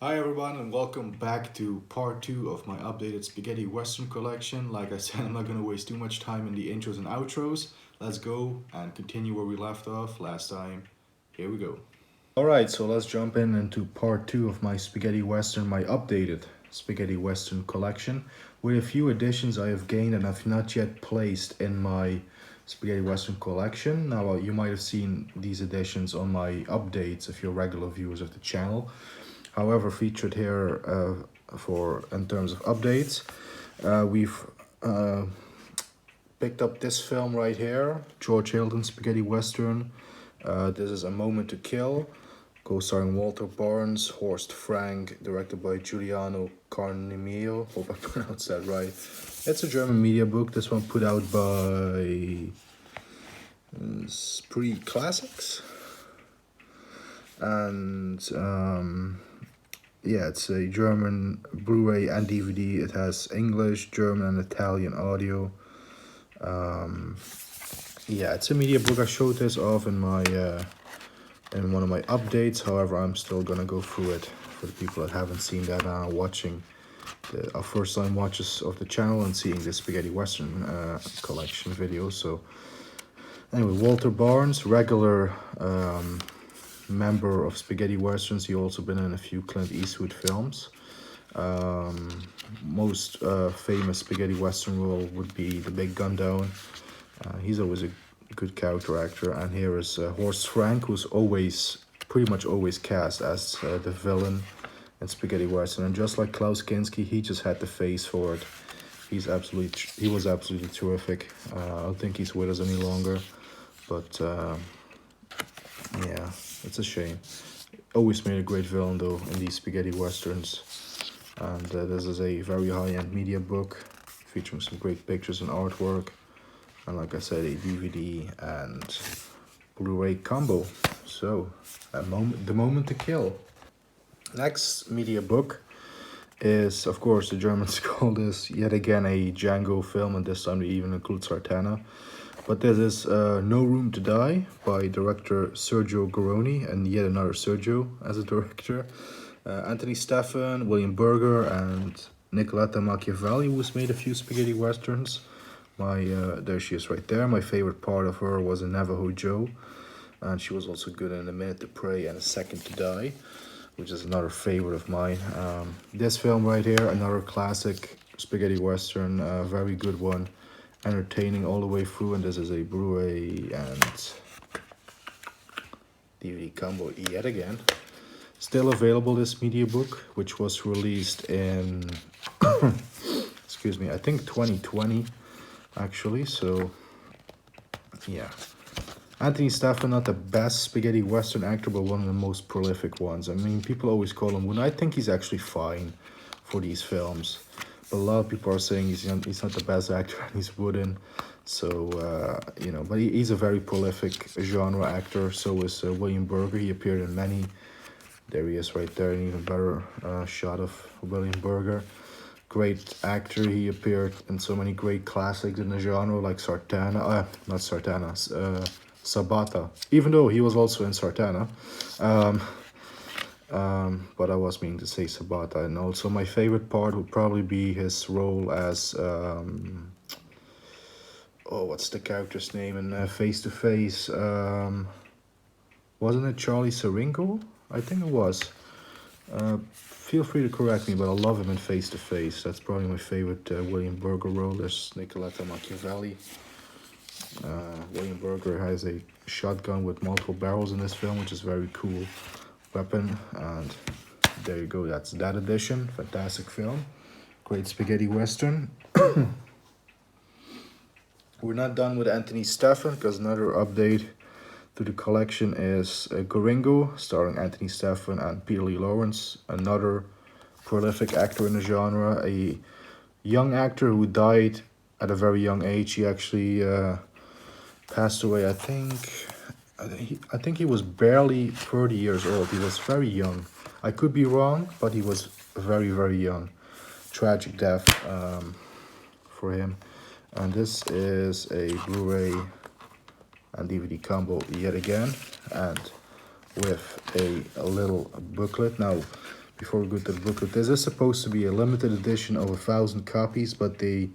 Hi everyone and welcome back to part 2 of my updated spaghetti western collection. Like I said, I'm not going to waste too much time in the intros and outros. Let's go and continue where we left off last time. Here we go. Alright, so let's jump into part 2 of my spaghetti western, my updated spaghetti western collection with a few additions I have gained and have not yet placed in my spaghetti western collection. Now you might have seen these additions on my updates if you're regular viewers of the channel. However, featured here for in terms of updates, we've picked up this film right here, George Hilton's spaghetti western. This is A Moment to Kill, co-starring Walter Barnes, Horst Frank, directed by Giuliano Carnimio. Hope I pronounced that right. It's a German media book. This one put out by Spree Classics, and yeah, it's a German Blu-ray and DVD. It has English, German, and Italian audio. Yeah, it's a media book. I showed this off in my in one of my updates. However, I'm still gonna go through it for the people that haven't seen that and are watching our first time watches of the channel and seeing the spaghetti western collection video. So anyway, Walter Barnes, regular member of spaghetti westerns. He also been in a few Clint Eastwood films. Most famous spaghetti western role would be The Big Gun Down. He's always a good character actor. And here is Horst Frank, who's pretty much always cast as the villain in spaghetti western. And just like Klaus Kinski, he just had the face for it. He was absolutely terrific. I don't think he's with us any longer, but yeah, it's a shame. Always made a great villain though in these spaghetti westerns. And this is a very high-end media book featuring some great pictures and artwork. And like I said, a DVD and Blu-ray combo. So, The Moment to Kill. Next media book is, of course, the Germans call this yet again a Django film, and this time they even include Sartana. But this is No Room to Die by director Sergio Garoni, and yet another Sergio as a director. Anthony Stefan, William Berger, and Nicoletta Machiavelli, who's made a few spaghetti westerns. There she is right there. My favorite part of her was in Navajo Joe, and she was also good in A Minute to Pray and A Second to Die, which is another favorite of mine. This film right here, another classic spaghetti western, very good one, entertaining all the way through. And this is a Blu-ray and DVD combo yet again. Still available, this media book, which was released in excuse me, I think 2020 actually. So yeah, Anthony Stefan, not the best spaghetti western actor, but one of the most prolific ones. I mean, people always call him Woon. I think he's actually fine for these films, but a lot of people are saying he's not the best actor and he's wooden. So you know, but he's a very prolific genre actor. So is William Berger. He appeared in many. There he is right there, an even better shot of William Berger. Great actor. He appeared in so many great classics in the genre, like Sartana, not Sartana, Sabata, even though he was also in Sartana. But I was meaning to say Sabata. And also my favorite part would probably be his role as, what's the character's name in Face to Face? Wasn't it Charlie Siringo? I think it was. Feel free to correct me, but I love him in Face to Face. That's probably my favorite William Berger role. There's Nicoletta Machiavelli. William Berger has a shotgun with multiple barrels in this film, which is very cool weapon. And there you go. That's that edition. Fantastic film. Great spaghetti western. We're not done with Anthony Stefan, because another update to the collection is Goringo, starring Anthony Stefan and Peter Lee Lawrence, another prolific actor in the genre, a young actor who died at a very young age. He actually passed away, I think he was barely 30 years old. He was very young. I could be wrong, but he was very, very young. Tragic death for him. And this is a Blu-ray and DVD combo yet again, and with a little booklet. Now, before we go to the booklet. This is supposed to be a limited edition of 1,000 copies, but they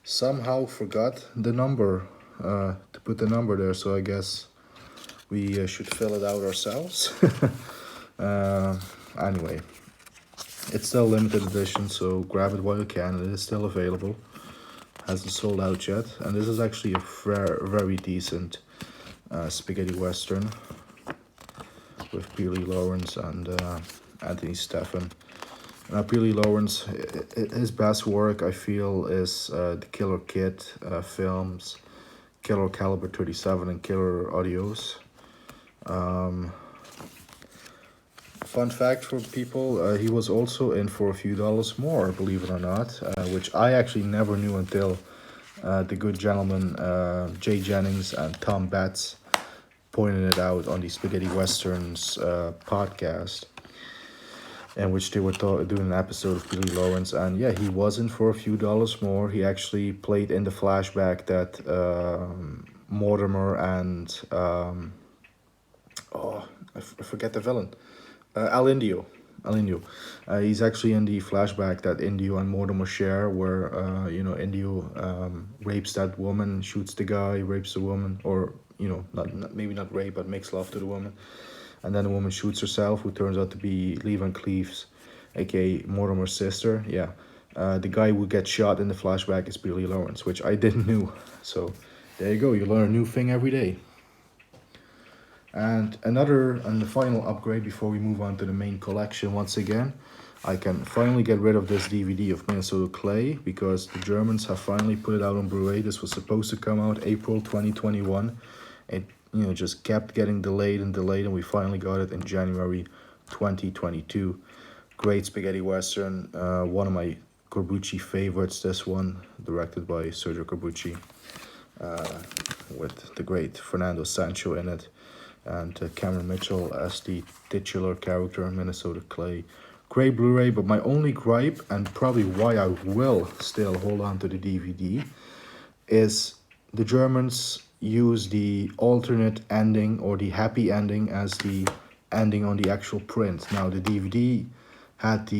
somehow forgot the number, to put the number there, so I guess we should fill it out ourselves. Anyway, it's still limited edition, so grab it while you can. It is still available. Hasn't sold out yet, and this is actually a very decent spaghetti western with P. Lee Lawrence and Anthony Stephan. Now, P. Lee Lawrence, his best work, I feel, is the Killer Kid films, Killer Caliber 37 and Killer Audios. Fun fact for people, he was also in for a few dollars more, believe it or not, which I actually never knew until the good gentlemen Jay Jennings and Tom Betts pointed it out on the Spaghetti Westerns podcast, in which they were doing an episode of P. Lee Lawrence, and yeah, he was in for a few dollars more. He actually played in the flashback that Mortimer and I forget the villain, Al Indio. He's actually in the flashback that Indio and Mortimer share, where Indio rapes that woman, shoots the guy, rapes the woman, or maybe not rape, but makes love to the woman. And then the woman shoots herself, who turns out to be Lee Van Cleef's, aka Mortimer's sister. Yeah, the guy who gets shot in the flashback is P. Lee Lawrence, which I didn't know. So there you go, you learn a new thing every day. And the final upgrade before we move on to the main collection once again, I can finally get rid of this DVD of Minnesota Clay, because the Germans have finally put it out on Blu-ray. This was supposed to come out April 2021. It just kept getting delayed, and we finally got it in January 2022. Great spaghetti western, one of my Corbucci favorites, this one, directed by Sergio Corbucci, with the great Fernando Sancho in it, and Cameron Mitchell as the titular character, Minnesota Clay. Great Blu-ray, but my only gripe, and probably why I will still hold on to the DVD, is the Germans use the alternate ending, or the happy ending, as the ending on the actual print. Now, the DVD had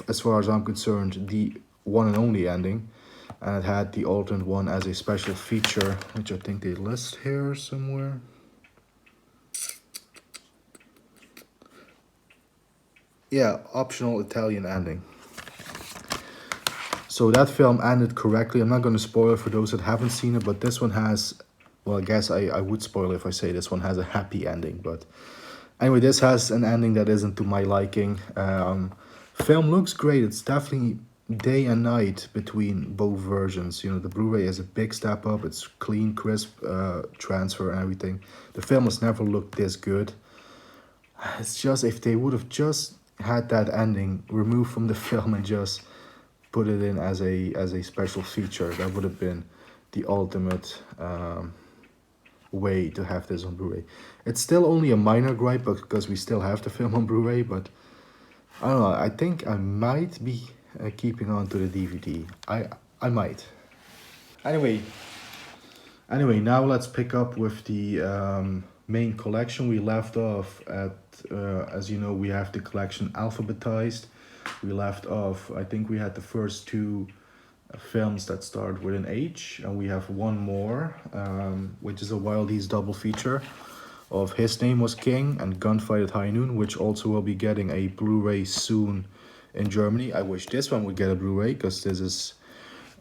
as far as I'm concerned, the one and only ending, and it had the alternate one as a special feature, which I think they list here somewhere. Yeah, optional Italian ending. So that film ended correctly. I'm not going to spoil it for those that haven't seen it, but this one has, well, I guess I would spoil it if I say this one has a happy ending. But anyway, this has an ending that isn't to my liking. Film looks great. It's definitely day and night between both versions. The Blu-ray is a big step up. It's clean, crisp transfer and everything. The film has never looked this good. It's just, if they would have just had that ending removed from the film and just put it in as a special feature, that would have been the ultimate way to have this on Blu-ray. It's still only a minor gripe because we still have the film on Blu-ray, but I don't know, I think I might be keeping on to the DVD. I might. Anyway, now let's pick up with the main collection. We left off at, as you know, we have the collection alphabetized. We left off, I think we had the first two films that start with an H, and we have one more, which is a Wild East double feature of His Name Was King and Gunfight at High Noon, which also will be getting a Blu-ray soon in Germany. I wish this one would get a Blu-ray, because this is,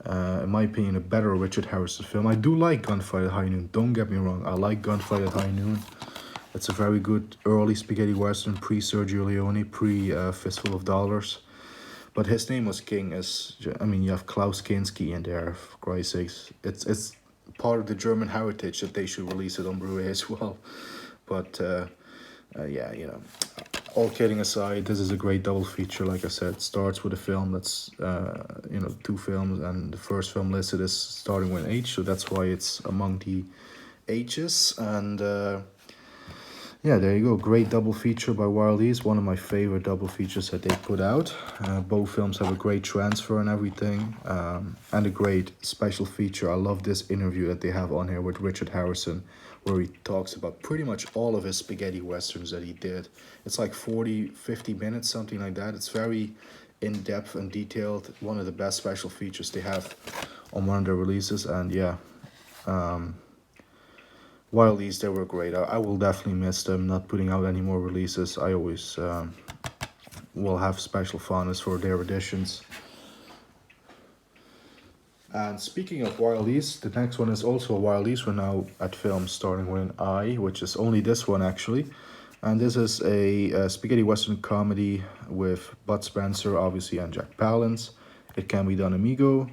in my opinion, a better Richard Harrison film. I do like Gunfight at High Noon, don't get me wrong, I like Gunfight at High Noon. It's a very good early spaghetti western, pre-Sergio Leone, pre-Fistful of Dollars. But His Name Was King is, I mean, you have Klaus Kinski in there, for Christ's sakes. It's part of the German heritage that they should release it on Blu-ray as well. But, yeah, all kidding aside, this is a great double feature. Like I said, it starts with a film that's, two films, and the first film listed is starting with an H, so that's why it's among the H's. And yeah, there you go. Great double feature by Wild East. One of my favorite double features that they put out. Both films have a great transfer and everything, and a great special feature. I love this interview that they have on here with Richard Harrison, where he talks about pretty much all of his spaghetti westerns that he did. It's like 40, 50 minutes, something like that. It's very in-depth and detailed. One of the best special features they have on one of their releases. And yeah, while these, they were great. I will definitely miss them not putting out any more releases. I always will have special fondness for their editions. And speaking of Wild East, the next one is also a Wild East. We're now at films starting with an I, which is only this one actually. And this is a spaghetti western comedy with Bud Spencer, obviously, and Jack Palance. It Can Be Done, Amigo.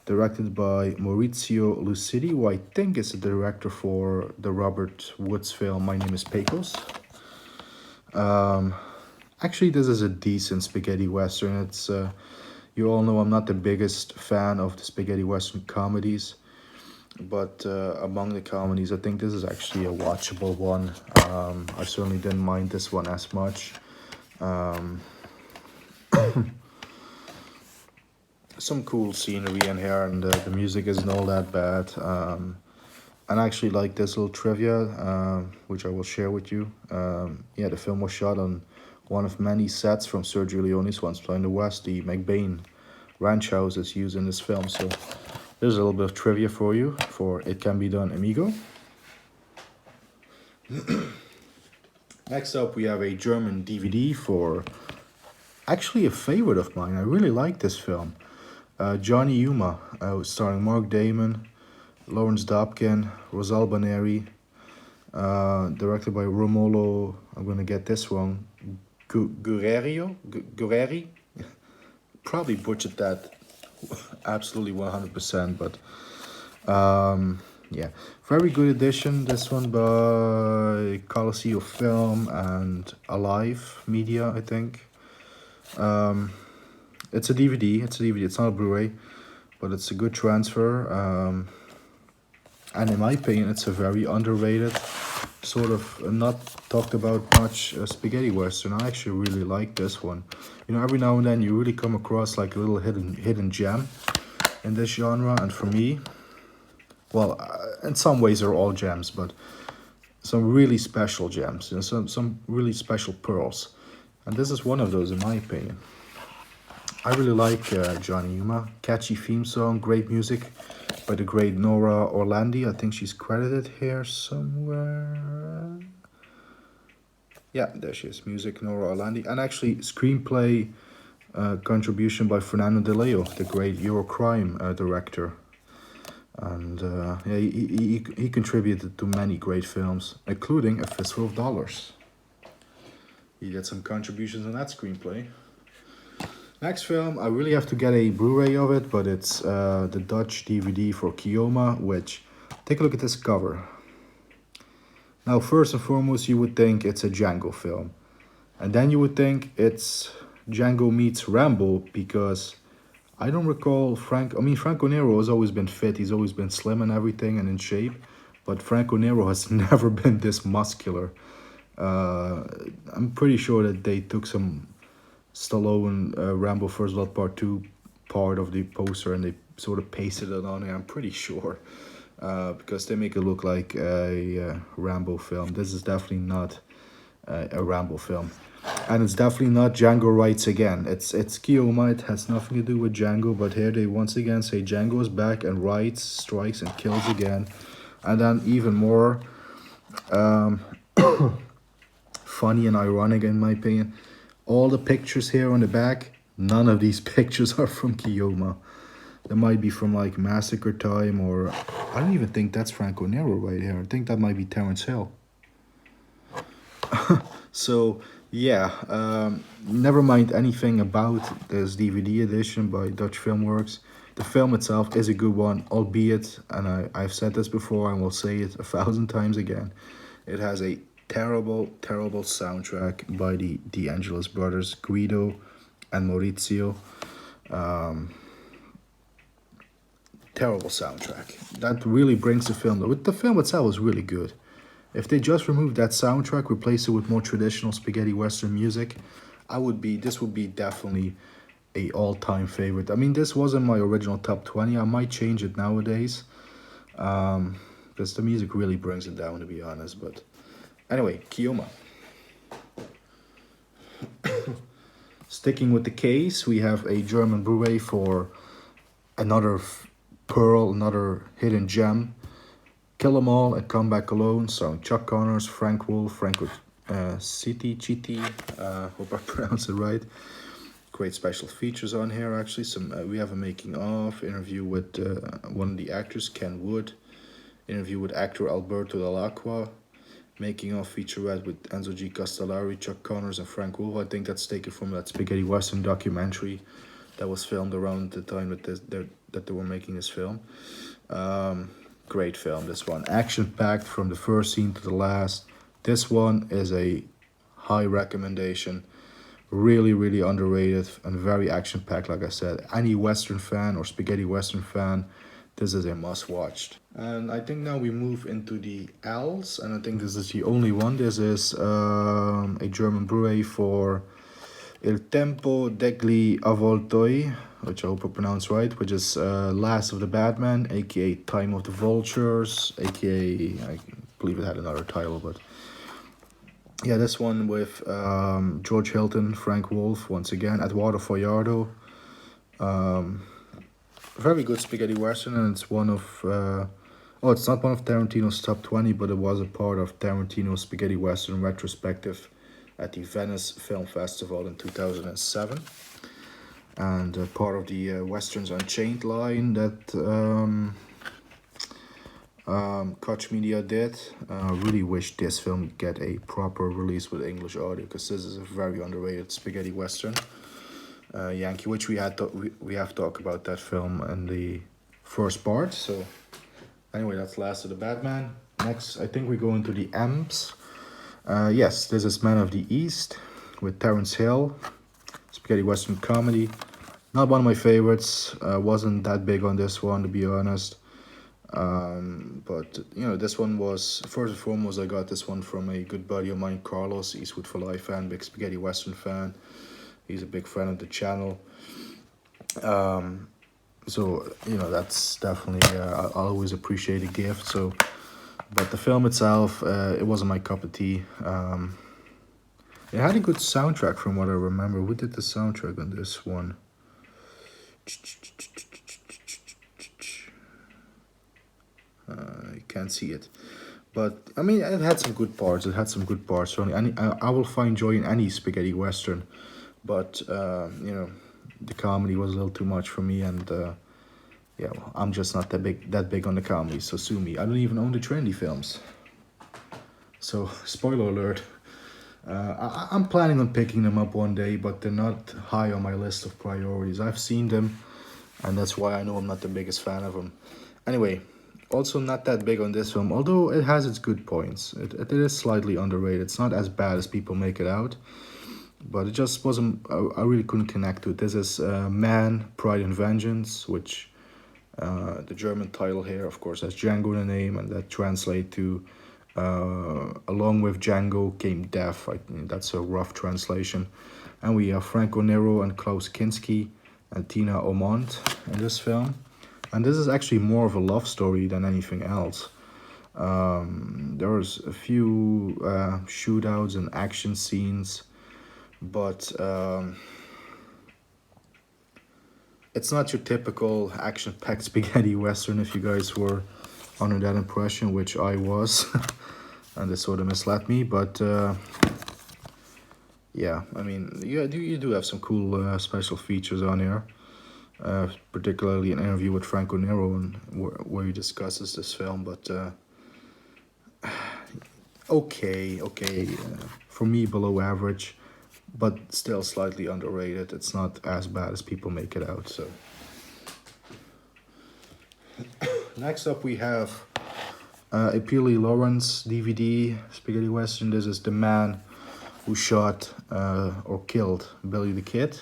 Directed by Maurizio Lucidi, who I think is the director for the Robert Woods film My Name is Pecos. Actually, this is a decent spaghetti western. It's you all know I'm not the biggest fan of the spaghetti western comedies, but among the comedies, I think this is actually a watchable one. I certainly didn't mind this one as much. Some cool scenery in here, and the music isn't all that bad. And I actually like this little trivia, which I will share with you. Yeah, the film was shot on one of many sets from Sergio Leone's Once Upon in the West. The McBain ranch house is used in this film. So there's a little bit of trivia for you for It Can Be Done, Amigo. Next up, we have a German DVD for actually a favorite of mine. I really like this film. Johnny Yuma, starring Mark Damon, Lawrence Dobkin, Rosalba Neri, directed by Romolo, I'm going to get this wrong, Guerreri? Probably butchered that absolutely 100%, but yeah, very good edition, this one by Coliseum Film and Alive Media, I think. It's a DVD, it's not a Blu-ray, but it's a good transfer. And in my opinion, it's a very underrated, sort of not talked about much spaghetti western. I actually really like this one. You know, every now and then you really come across like a little hidden gem in this genre. And for me, well, in some ways they're all gems, but some really special gems, you know, some really special pearls. And this is one of those, in my opinion. I really like Johnny Yuma. Catchy theme song, great music by the great Nora Orlandi. I think she's credited here somewhere. Yeah, there she is. Music, Nora Orlandi. And actually, screenplay contribution by Fernando De Leo, the great Eurocrime director. And yeah, he contributed to many great films, including A Fistful of Dollars. He did some contributions on that screenplay. Next film, I really have to get a Blu-ray of it, but it's the Dutch DVD for Kioma, which, take a look at this cover. Now, first and foremost, you would think it's a Django film. And then you would think it's Django meets Rambo, because I don't recall Franco Nero has always been fit, he's always been slim and everything and in shape, but Franco Nero has never been this muscular. I'm pretty sure that they took some Stallone Rambo First Blood Part 2 part of the poster and they sort of pasted it on there, I'm pretty sure, because they make it look like a Rambo film. This is definitely not a Rambo film, and it's definitely not Django Rights again. It's Kioma, it has nothing to do with Django, but here they once again say Django is back and Rights strikes and kills again. And then even more funny and ironic in my opinion, all the pictures here on the back, none of these pictures are from Kioma. They might be from like Massacre Time, or I don't even think that's Franco Nero right here. I think that might be Terence Hill. So yeah, never mind anything about this DVD edition by Dutch Filmworks. The film itself is a good one, albeit, and I've said this before and will say it 1,000 times again, it has a terrible soundtrack by the DeAngelis brothers, Guido and Maurizio. Terrible soundtrack. That really brings the film. The film itself is really good. If they just removed that soundtrack, replace it with more traditional spaghetti western music, this would be definitely a all-time favorite. I mean, this wasn't my original top 20. I might change it nowadays. because the music really brings it down, to be honest. But anyway, Kioma. Sticking with the case, we have a German Blu-ray for another pearl, another hidden gem. Kill 'Em All and Come Back Alone, starring Chuck Connors, Frank Wolf, Franco Chiti, hope I pronounced it right. Great special features on here, actually. We have a making of, interview with one of the actors, Ken Wood, interview with actor Alberto Dell'Acqua, making of featurette with Enzo G. Castellari, Chuck Connors, and Frank Wolf. I think that's taken from that spaghetti western documentary that was filmed around the time that they were making this film. Great film, this one. Action-packed from the first scene to the last. This one is a high recommendation. Really, really underrated and very action-packed, like I said. Any western fan or spaghetti western fan, this is a must-watch. And I think now we move into the L's, and I think this is the only one. This is a German Blu-ray for Il Tempo degli Avvoltoi, which I hope I pronounced right, which is Last of the Batman, aka Time of the Vultures, aka, I believe it had another title, but yeah, this one with George Hilton, Frank Wolf, once again, Eduardo Fajardo. Very good spaghetti western, and it's one of, it's not one of Tarantino's top 20, but it was a part of Tarantino's spaghetti western retrospective at the Venice Film Festival in 2007. And part of the Westerns Unchained line that Koch Media did. Really wish this film would get a proper release with English audio, because this is a very underrated spaghetti western. Yankee, which we have talked about that film in the first part. So anyway, that's Last of the Batman. Next, I think we go into the M's. Yes, this is Man of the East with Terence Hill. Spaghetti western comedy. Not one of my favorites. Wasn't that big on this one, to be honest. But you know, this one was, first and foremost, I got this one from a good buddy of mine, Carlos, Eastwood for Life fan, big spaghetti western fan. He's a big friend of the channel. So you know, that's definitely I'll always appreciate a gift. So, but the film itself, it wasn't my cup of tea. It had a good soundtrack from what I remember. Who did the soundtrack on this one? I can't see it, but I mean, it had some good parts. So I will find joy in any spaghetti western, but you know, the comedy was a little too much for me, and yeah, well, I'm just not that big on the comedy. So sue me. I don't even own the trendy films. So spoiler alert. I'm planning on picking them up one day, but they're not high on my list of priorities. I've seen them, and that's why I know I'm not the biggest fan of them. Anyway, also not that big on this film, although it has its good points. It is slightly underrated. It's not as bad as people make it out, but it just wasn't, I really couldn't connect to it. This is Man, Pride and Vengeance, which the German title here, of course, has Django in the name, and that translates to along with Django came death. I think that's a rough translation. And we have Franco Nero and Klaus Kinski and Tina Aumont in this film. And this is actually more of a love story than anything else. There's a few shootouts and action scenes, but it's not your typical action-packed spaghetti western, if you guys were under that impression, which I was. And this sort of misled me, but yeah, I mean, you do have some cool special features on here, particularly an interview with Franco Nero, and where he discusses this film. But okay, for me, below average, but still slightly underrated. It's not as bad as people make it out. So next up we have a Peely Lawrence DVD spaghetti western. This is The Man Who Shot or Killed Billy the Kid,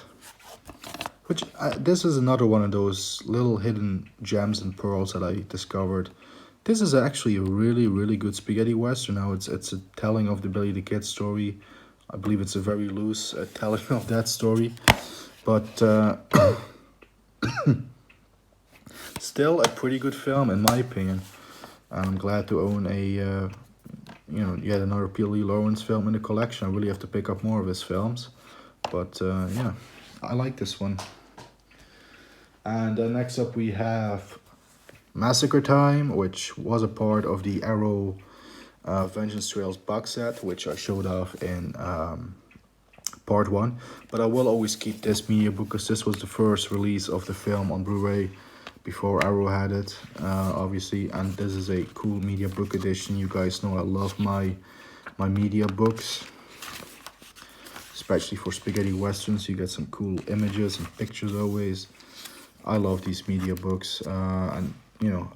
which this is another one of those little hidden gems and pearls that I discovered. This is actually a really good spaghetti western. Now it's a telling of the Billy the Kid story. I believe it's a very loose telling of that story, but still a pretty good film in my opinion. I'm glad to own a yet another P.L.E. Lawrence film in the collection. I really have to pick up more of his films, but yeah, I like this one. And next up we have Massacre Time, which was a part of the Arrow Vengeance Trails box set, which I showed off in part 1. But I will always keep this media book because this was the first release of the film on Blu-ray before Arrow had it, obviously. And this is a cool media book edition. You guys know I love my media books, especially for spaghetti westerns. You get some cool images and pictures always. I love these media books, and you know,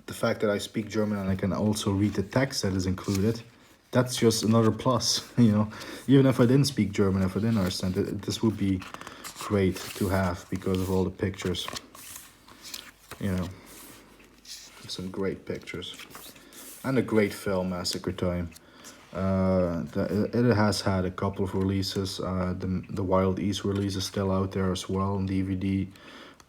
the fact that I speak German and I can also read the text that is included, that's just another plus. You know, even if I didn't speak German, if I didn't understand it, this would be great to have because of all the pictures. You know, some great pictures and a great film, Massacre Time. It has had a couple of releases. The Wild East release is still out there as well on DVD.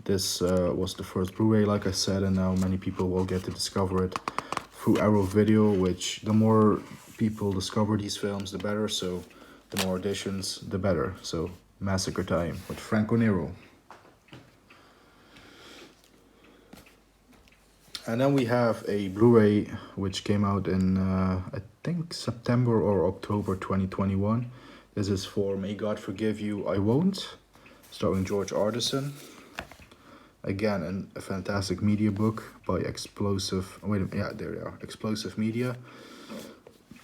This was the first Blu-ray, like I said, and now many people will get to discover it through Arrow Video, which the more people discover these films, the better. So the more editions, the better. So Massacre Time with Franco Nero. And then we have a Blu-ray which came out in, I think, September or October 2021. This is for May God Forgive You, I Won't, starring George Arneson. Again, a fantastic media book by Explosive, there they are, Explosive Media.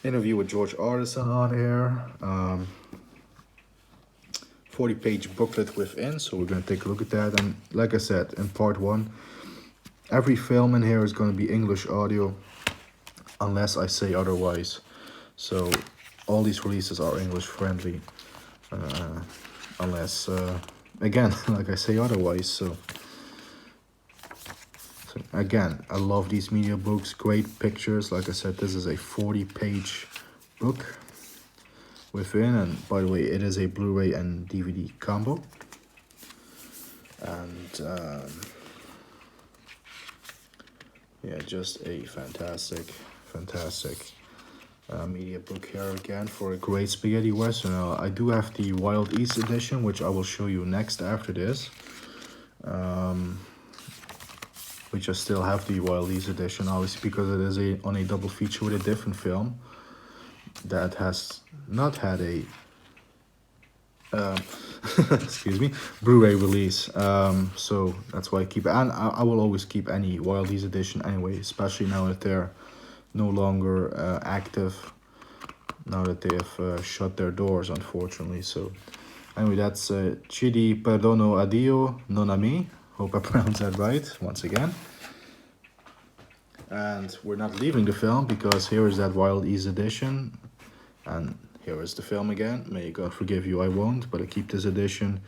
Interview with George Arneson on here. 40-page booklet within, so we're going to take a look at that. And like I said, in part 1, every film in here is going to be English audio, unless I say otherwise. So all these releases are English friendly, unless, again, like I say otherwise. So again, I love these media books, great pictures. Like I said, this is a 40-page book within, and by the way, it is a Blu-ray and DVD combo. And yeah, just a fantastic media book here again for a great spaghetti western. I do have the Wild East edition, which I will show you next after this. Which I still have the Wild East edition, obviously, because it is on a double feature with a different film that has not had a excuse me, Blu-ray release. So that's why I keep it, and I will always keep any Wild East edition anyway, especially now that they're no longer active, now that they have shut their doors, unfortunately. So anyway, that's Ci di perdono addio non a me. Hope I pronounced that right once again. And we're not leaving the film because here is that Wild East edition. And here is the film again. May God Forgive You, I Won't. But I keep this edition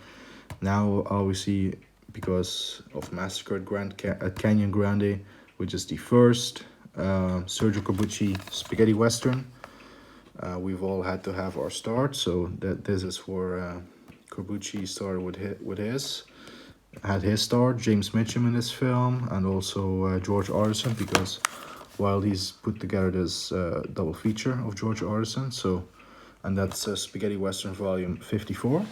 now, obviously, because of Massacre at Canyon Grande, which is the first Sergio Corbucci spaghetti western. We've all had to have our start. So this is where Corbucci started with his. Had his start, James Mitchum in this film, and also George Arneson, because Wild East put together this double feature of George Arneson. So, and that's Spaghetti Western Volume 54.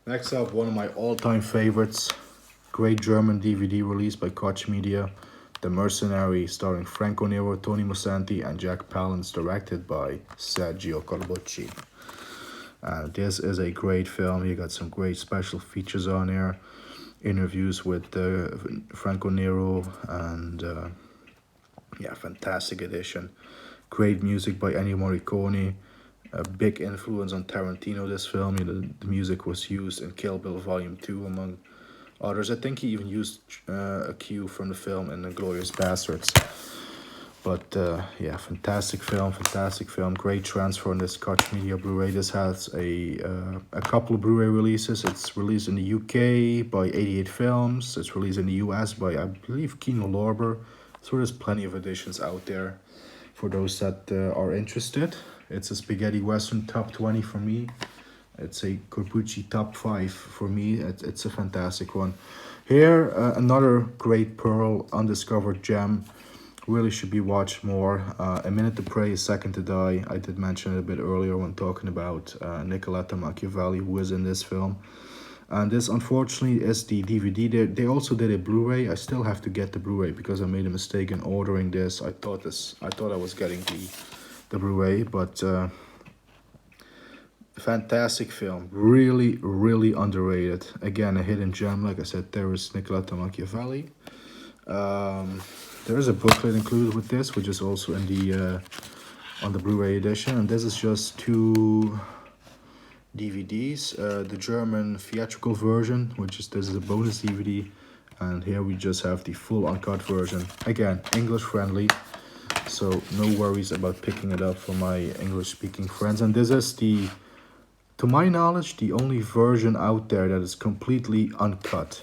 Next up, one of my all-time favorites, great German DVD release by Koch Media, The Mercenary, starring Franco Nero, Tony Musanti, and Jack Palance, directed by Sergio Corbucci. This is a great film. You got some great special features on here, interviews with Franco Nero, and yeah, fantastic edition. Great music by Ennio Morricone. A big influence on Tarantino, this film. The music was used in Kill Bill Volume 2, among others. I think he even used a cue from the film in Inglourious Basterds. But yeah, fantastic film, great transfer on this Koch Media Blu-ray. This has a couple of Blu-ray releases. It's released in the UK by 88 Films. It's released in the US by, I believe, Kino Lorber. So there's plenty of editions out there for those that are interested. It's a spaghetti western top 20 for me. It's a Corbucci top 5 for me. It's a fantastic one. Here, another great pearl, undiscovered gem. Really should be watched more. A Minute to Pray, A Second to Die. I did mention it a bit earlier when talking about Nicoletta Machiavelli, who is in this film. And this, unfortunately, is the DVD. They also did a Blu-ray. I still have to get the Blu-ray because I made a mistake in ordering this. I thought I was getting the Blu-ray, but fantastic film. Really, really underrated. Again, a hidden gem. Like I said, there is Nicoletta Machiavelli. There is a booklet included with this, which is also in the on the Blu-ray edition, and this is just 2 DVDs. The German theatrical version, this is a bonus DVD, and here we just have the full uncut version. Again, English friendly, so no worries about picking it up for my English-speaking friends. And this is to my knowledge, the only version out there that is completely uncut.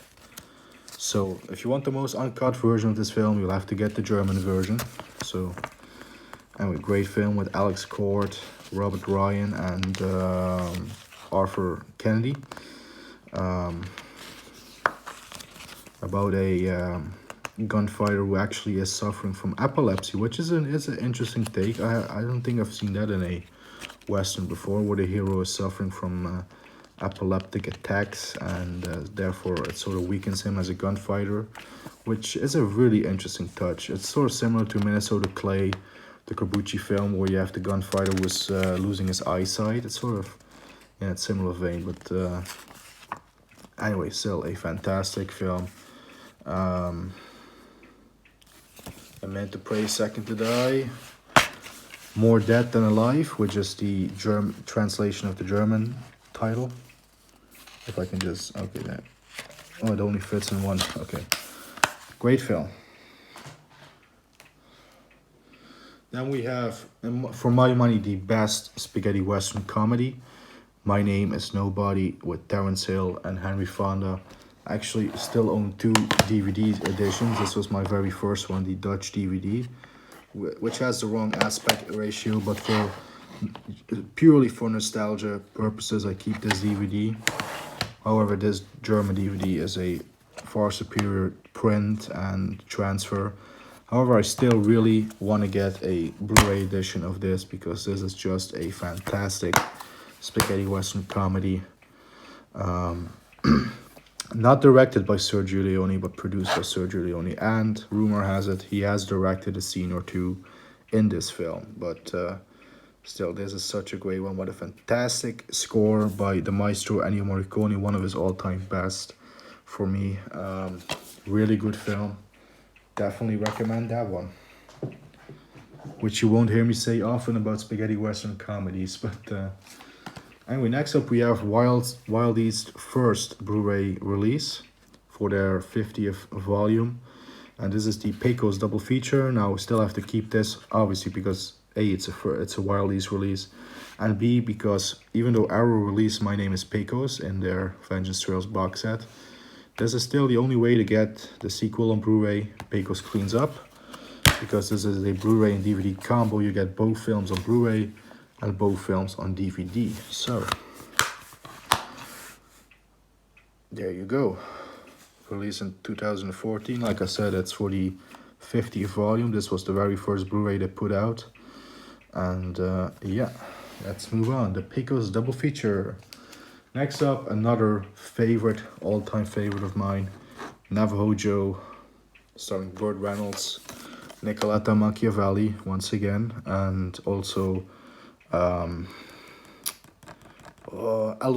So if you want the most uncut version of this film, you'll have to get the German version. So anyway, great film with Alex Cord, Robert Ryan, and Arthur Kennedy. About a gunfighter who actually is suffering from epilepsy, which is an interesting take. I don't think I've seen that in a Western before, where the hero is suffering from epileptic attacks, and therefore it sort of weakens him as a gunfighter, which is a really interesting touch. It's sort of similar to Minnesota Clay, the Corbucci film, where you have the gunfighter who was losing his eyesight. It's sort of, yeah, it's similar vein, but anyway, still a fantastic film. A Man to Pray, Second to Die. More Dead Than Alive, which is the German translation of the German title. If I can just, okay, that. Oh, it only fits in one. Okay, great film. Then we have, for my money, the best spaghetti western comedy, My Name Is Nobody, with Terence Hill and Henry Fonda. I actually still own 2 DVD editions. This was my very first one, the Dutch DVD, which has the wrong aspect ratio, but purely for nostalgia purposes, I keep this DVD. However, this German DVD is a far superior print and transfer. However, I still really want to get a Blu-ray edition of this, because this is just a fantastic spaghetti western comedy. Not directed by Sergio Leone, but produced by Sergio Leone. And rumor has it, he has directed a scene or 2 in this film. But still, this is such a great one. What a fantastic score by the maestro Ennio Morricone, one of his all-time best for me. Really good film. Definitely recommend that one. Which you won't hear me say often about spaghetti western comedies. But anyway, next up we have Wild East first Blu-ray release for their 50th volume. And this is the Pecos double feature. Now we still have to keep this, obviously, because A, it's a Wild East release, and B, because even though Arrow released My Name Is Pecos in their Vengeance Trails box set, this is still the only way to get the sequel on Blu-ray, Pecos Cleans Up, because this is a Blu-ray and DVD combo. You get both films on Blu-ray and both films on DVD. So there you go. Released in 2014. Like I said, it's for the 50th volume. This was the very first Blu-ray they put out. And yeah, let's move on. The Pecos double feature. Next up, another favorite, all-time favorite of mine, Navajo Joe, starring Burt Reynolds, Nicoletta Machiavelli once again, and also Aldo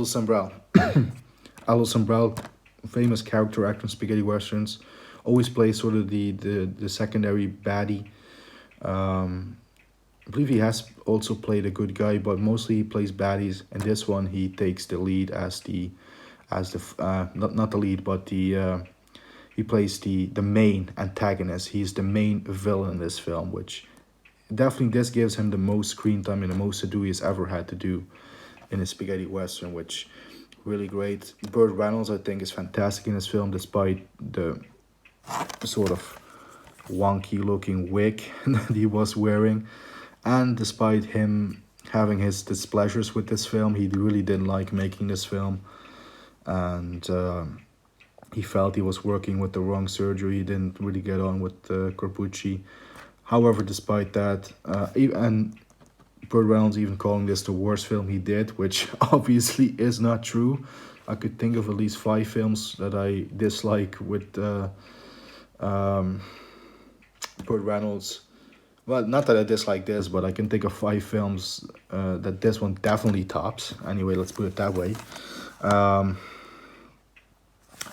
Sambrell. Aldo Sambrell, famous character actor in spaghetti westerns, always plays sort of the secondary baddie. I believe he has also played a good guy, but mostly he plays baddies. In this one, he takes the lead as not the lead, but he plays the main antagonist. He's the main villain in this film, which definitely this gives him the most screen time and the most to do he's ever had to do in a spaghetti western, which really great. Burt Reynolds, I think, is fantastic in this film, despite the sort of wonky looking wig that he was wearing. And despite him having his displeasures with this film, he really didn't like making this film. And he felt he was working with the wrong surgery. He didn't really get on with Corbucci. However, despite that, and Burt Reynolds even calling this the worst film he did, which obviously is not true. I could think of at least 5 films that I dislike with Burt Reynolds. Well, not that I dislike this, but I can think of 5 films that this one definitely tops. Anyway, let's put it that way.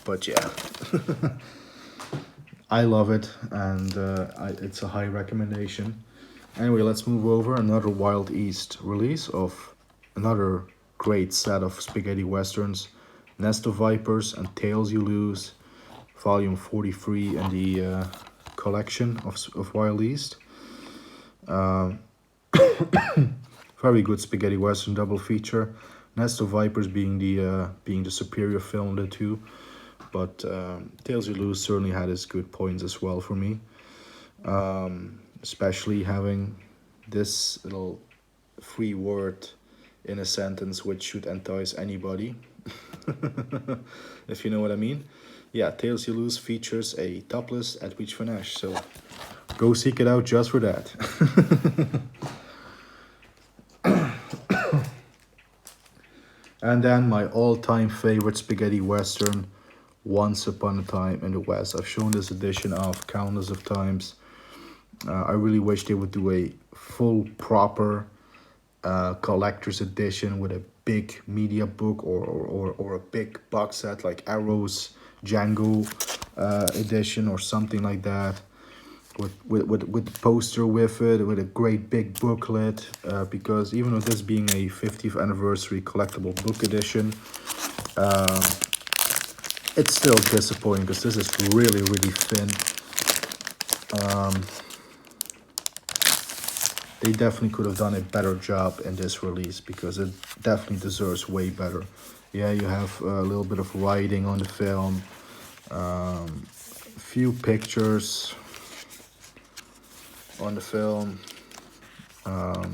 But yeah, I love it, and it's a high recommendation. Anyway, let's move over. Another Wild East release of another great set of spaghetti westerns, Nest of Vipers and Tales You Lose, volume 43 in the collection of Wild East. Very good spaghetti western double feature. Nest of Vipers being the superior film of the two, but Tales You Lose certainly had its good points as well for me. Especially having this little free word in a sentence which should entice anybody. If you know what I mean. Yeah, Tales You Lose features a topless Edwidge Finesse, so go seek it out just for that. And then my all-time favorite spaghetti western, Once Upon a Time in the West. I've shown this edition off countless of times. I really wish they would do a full, proper collector's edition with a big media book or a big box set like Arrow's Django edition or something like that. With the poster with it, with a great big booklet, because even with this being a 50th anniversary collectible book edition, it's still disappointing because this is really, really thin. They definitely could have done a better job in this release because it definitely deserves way better. Yeah, you have a little bit of writing on the film, a few pictures on the film, a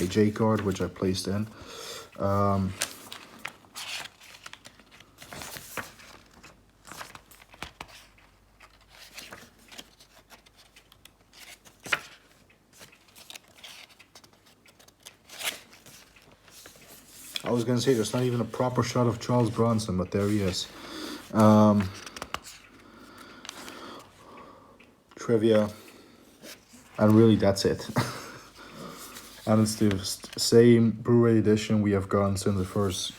J card which I placed in. I was gonna say there's not even a proper shot of Charles Bronson, but there he is. Trivia, and really that's it. And it's the same Blu-ray edition we have gotten since it first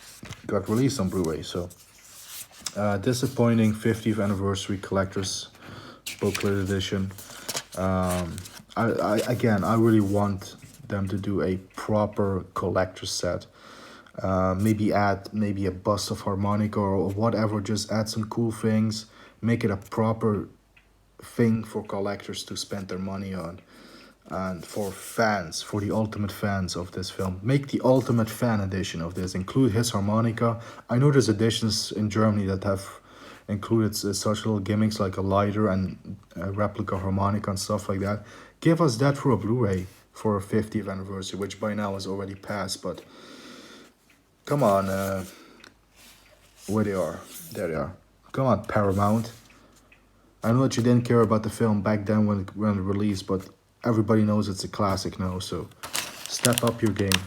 got released on Blu-ray. So disappointing 50th anniversary collector's booklet edition. I really want them to do a proper collector's set. Maybe add a bust of harmonica or whatever, just add some cool things, make it a proper thing for collectors to spend their money on, and for fans, for the ultimate fans of this film, make the ultimate fan edition of this, include his harmonica. I know there's editions in Germany that have included such little gimmicks like a lighter and a replica harmonica and stuff like that. Give us that for a Blu-ray for a 50th anniversary, which by now is already passed, but come on, where they are. There they are. Come on, Paramount. I know that you didn't care about the film back then when it released, but everybody knows it's a classic now, so step up your game.